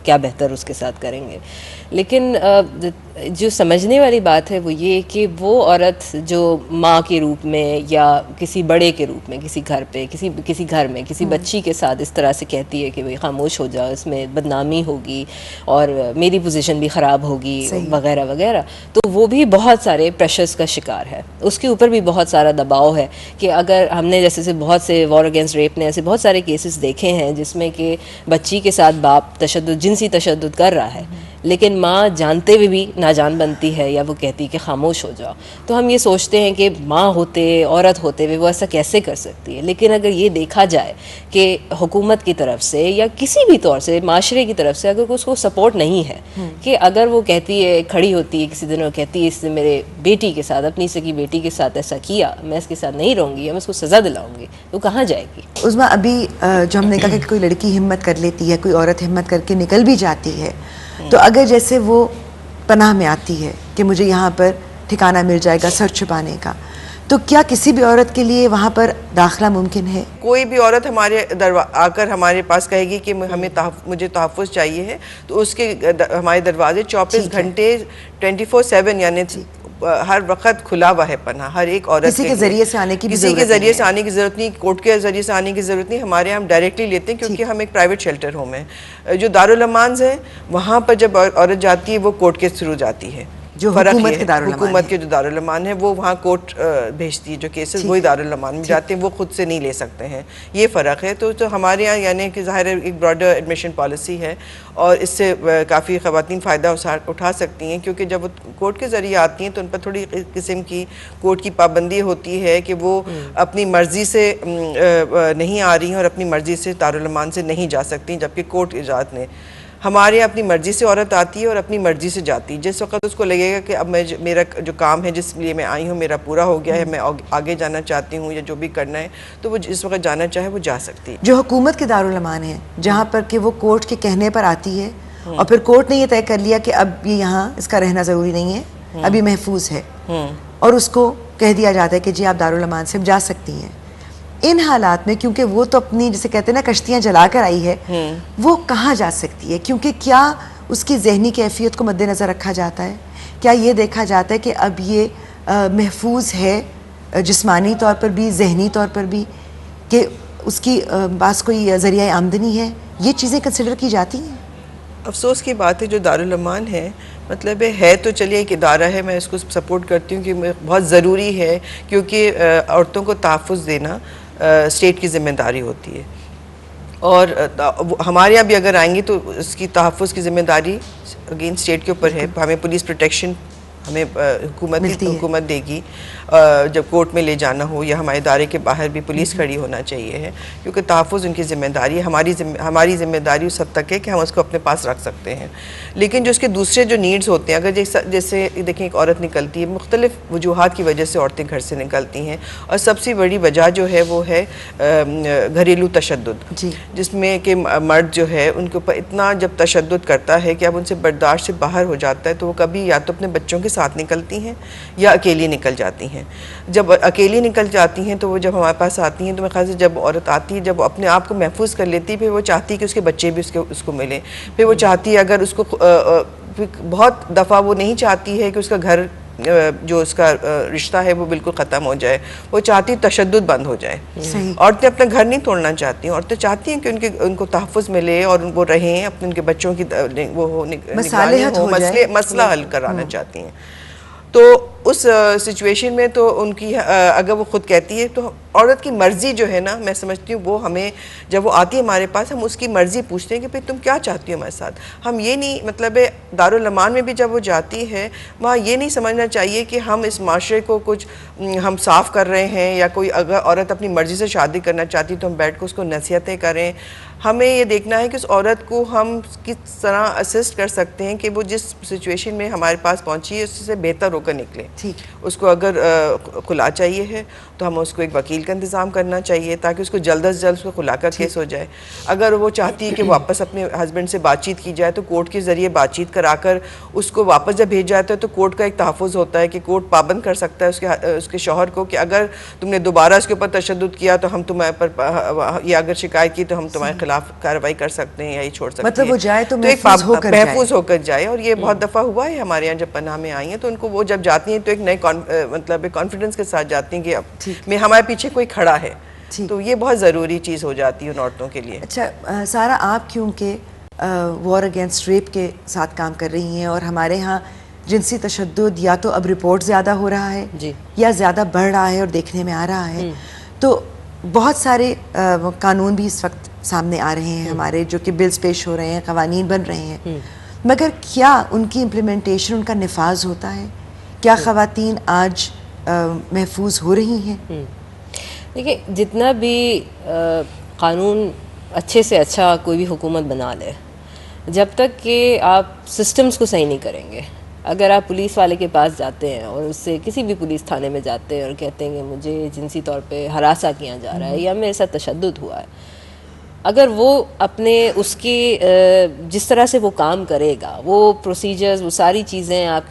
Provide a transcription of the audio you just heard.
क्या बेहतर उसके साथ करेंगे। लेकिन जो समझने वाली बात है वो ये कि वो औरत जो माँ के रूप में या किसी बड़े के रूप में किसी घर पे किसी घर में किसी बच्ची के साथ इस तरह से कहती है कि भाई खामोश हो जाओ, इसमें बदनामी होगी और मेरी पोजीशन भी ख़राब होगी वगैरह वगैरह, तो वो भी बहुत सारे प्रेशर्स का शिकार है, उसके ऊपर भी बहुत सारा दबाव है कि अगर हमने जैसे बहुत से वॉर अगेंस्ट रेप ने ऐसे बहुत सारे केसेस देखे हैं जिसमें कि बच्ची के साथ बाप जिनसी तशद्दुद कर रहा है लेकिन माँ जानते हुए भी नाजान बनती है या वो कहती है कि खामोश हो जाओ। तो हम ये सोचते हैं कि माँ होते औरत होते हुए वो ऐसा कैसे कर सकती है। लेकिन अगर ये देखा जाए कि हुकूमत की तरफ से या किसी भी तौर से माशरे की तरफ से अगर उसको सपोर्ट नहीं है कि अगर वो कहती है, खड़ी होती है किसी दिन और कहती है इसने मेरे बेटी के साथ, अपनी सगी बेटी के साथ ऐसा किया, मैं इसके साथ नहीं रहूँगी या मैं उसको सज़ा दिलाऊंगी, तो कहाँ जाएगी? उस्मा, अभी जो हमने कहा कि कोई लड़की हिम्मत कर लेती है, कोई औरत हिम्मत करके निकल भी जाती है, तो अगर जैसे वो पनाह में आती है कि मुझे यहाँ पर ठिकाना मिल जाएगा सर छुपाने का, तो क्या किसी भी औरत के लिए वहाँ पर दाखिला मुमकिन है? कोई भी औरत हमारे आकर हमारे पास कहेगी कि मुझे तहफ़्फ़ुज़ चाहिए है, तो उसके हमारे दरवाजे 24 घंटे 24/7 यानी हर वक्त खुला हुआ है पना हर एक औरत किसी के जरिए से आने की किसी के जरिए से आने की ज़रूरत नहीं, कोर्ट के जरिए से आने की ज़रूरत नहीं। हमारे यहाँ हम डायरेक्टली लेते हैं क्योंकि हम एक प्राइवेट शेल्टर होम है। जो दारुल अमान्स है वहाँ पर जब औरत जाती है वो कोर्ट के थ्रू जाती है। जो हुकूमत के जो दारुल अमान है वो वहाँ कोर्ट भेजती है, जो केसेस वही दारुल अमान में जाते हैं, वो खुद से नहीं ले सकते हैं, ये फ़र्क है। तो हमारे यहाँ यानी कि ज़ाहिर है एक ब्रॉडर एडमिशन पॉलिसी है और इससे काफ़ी ख़वातीन फ़ायदा उठा सकती हैं क्योंकि जब वो कोर्ट के ज़रिए आती हैं तो उन पर थोड़ी किस्म की कोर्ट की पाबंदी होती है कि वो अपनी मर्ज़ी से नहीं आ रही हैं और अपनी मर्ज़ी से दारुल अमान से नहीं जा सकती, जबकि कोर्ट इजाज़त ने हमारे यहाँ अपनी मर्ज़ी से औरत आती है और अपनी मर्ज़ी से जाती है। जिस वक्त उसको लगेगा कि अब मेरा जो काम है जिस लिए मैं आई हूँ मेरा पूरा हो गया है, मैं आगे जाना चाहती हूँ या जो भी करना है, तो वो जिस वक्त जाना चाहे वो जा सकती है। जो हुकूमत के दारुल अमान है जहाँ पर कि वो कोर्ट के कहने पर आती है और फिर कोर्ट ने ये तय कर लिया कि अब ये यहाँ इसका रहना ज़रूरी नहीं है, अभी महफूज है, और उसको कह दिया जाता है कि जी आप दारुल अमान से जा सकती हैं। इन हालात में क्योंकि वो तो अपनी जिसे कहते हैं ना कश्तियाँ जला कर आई है, वो कहाँ जा सकती है? क्योंकि क्या उसकी जहनी कैफियत को मद्देनज़र रखा जाता है? क्या ये देखा जाता है कि अब ये महफूज है जिस्मानी तौर पर भी, जहनी तौर पर भी, कि उसकी पास कोई ज़रिया आमदनी है? ये चीज़ें कंसिडर की जाती हैं? अफसोस की बात है जो दारुल अमान है, मतलब है तो चलिए एक इदारा है, मैं इसको सपोर्ट करती हूँ कि बहुत ज़रूरी है क्योंकि औरतों को तहफ़्फ़ुज़ देना स्टेट की ज़िम्मेदारी होती है और हमारे यहाँ भी अगर आएंगी तो उसकी तहफ़्फ़ुज़ की ज़िम्मेदारी अगेन स्टेट के ऊपर है। हमें पुलिस प्रोटेक्शन हमें हुकूमत देगी जब कोर्ट में ले जाना हो या हमारे इदारे के बाहर भी पुलिस खड़ी होना चाहिए है क्योंकि तहफ़्फ़ुज़ उनकी ज़िम्मेदारी है। हमारी ज़िम्मेदारी उस हद तक है कि हम उसको अपने पास रख सकते हैं। लेकिन जो उसके दूसरे जो नीड्स होते हैं, अगर जैसे देखें एक औरत निकलती है, मुख्तलिफ़ वजूहात की वजह से औरतें घर से निकलती हैं और सबसे बड़ी वजह जो है वो है घरेलू तशद्दुद, जिसमें कि मर्द जो है उनके ऊपर इतना जब तशद्दुद करता है कि अब उनसे बर्दाश्त से बाहर हो जाता है, तो वो कभी या तो अपने बच्चों के साथ निकलती हैं या अकेली निकल जाती हैं। जब अकेली निकल जाती हैं तो वो जब हमारे पास आती हैं तो मेरे ख्याल से जब औरत आती है, जब वो अपने आप को महफूज कर लेती है, फिर वो चाहती है कि उसके बच्चे भी उसको मिलें, फिर वो चाहती है अगर उसको बहुत दफ़ा वो नहीं चाहती है कि उसका घर जो उसका रिश्ता है वो बिल्कुल ख़त्म हो जाए, वो चाहती तशद्दुद बंद हो जाए। औरतें अपना घर नहीं तोड़ना चाहती, औरतें चाहती हैं कि उनको तहफ़्फ़ुज़ मिले और वो रहें, अपने उनके बच्चों की वो मसला हल कराना चाहती हैं। तो उस सिचुएशन में तो उनकी अगर वो खुद कहती है तो औरत की मर्ज़ी जो है ना, मैं समझती हूँ वो हमें जब वो आती है हमारे पास, हम उसकी मर्ज़ी पूछते हैं कि भाई तुम क्या चाहती हो हमारे साथ। हम ये नहीं, मतलब दारुल अमान में भी जब वो जाती है वहाँ ये नहीं समझना चाहिए कि हम इस माशरे को कुछ हम साफ़ कर रहे हैं, या कोई अगर औरत अपनी मर्ज़ी से शादी करना चाहती तो हम बैठ कर उसको नसीहतें करें। हमें ये देखना है कि उस औरत को हम किस तरह असिस्ट कर सकते हैं कि वो जिस सिचुएशन में हमारे पास पहुंची है उससे बेहतर होकर निकले। ठीक, उसको अगर खुला चाहिए है तो हम उसको एक वकील का इंतज़ाम करना चाहिए ताकि उसको जल्द अज जल्द उसको खुला का केस हो जाए। अगर वो चाहती है कि वापस अपने हस्बैंड से बातचीत की जाए तो कोर्ट के ज़रिए बातचीत कराकर उसको वापस जब भेज जाता है तो कोर्ट का एक तहफ़्फ़ुज़ होता है कि कोर्ट पाबंद कर सकता है उसके शौहर को कि अगर तुमने दोबारा उसके ऊपर तशद्दुद किया तो हम तुम्हारे पर, या अगर शिकायत की तो हम तुम्हारे खिलाफ कार्रवाई कर सकते हैं या ही छोड़ सकते मतलब हैं। वो जाए तो एक महफूज होकर महफूज होकर जाए। और ये बहुत दफ़ा हुआ है हमारे यहाँ, जब पनाह में आई हैं तो उनको वो जब जाती हैं तो एक नए मतलब कॉन्फिडेंस के साथ जाती हैं कि अब हमारे पीछे कोई खड़ा है। तो ये बहुत ज़रूरी चीज़ हो जाती है उन औरतों के लिए। अच्छा सारा, आप क्योंकि वॉर अगेंस्ट रेप के साथ काम कर रही हैं और हमारे यहाँ जिनसी तशद्दुद या तो अब रिपोर्ट ज़्यादा हो रहा है जी, या ज़्यादा बढ़ रहा है और देखने में आ रहा है, तो बहुत सारे कानून भी इस वक्त सामने आ रहे हैं हमारे, जो कि बिल्स पेश हो रहे हैं, कवानीन बन रहे हैं, मगर क्या उनकी इम्प्लीमेंटेशन, उनका निफाज होता है? क्या ख़वातीन आज महफूज हो रही हैं? देखिए, जितना भी कानून अच्छे से अच्छा कोई भी हुकूमत बना ले, जब तक कि आप सिस्टम्स को सही नहीं करेंगे, अगर आप पुलिस वाले के पास जाते हैं और उससे किसी भी पुलिस थाने में जाते हैं और कहते हैं कि मुझे जिनसी तौर पे हरासा किया जा रहा है या मेरे साथ तशद्दुद हुआ है, अगर वो अपने उसकी जिस तरह से वो काम करेगा, वो प्रोसीजर्स, वो सारी चीज़ें आप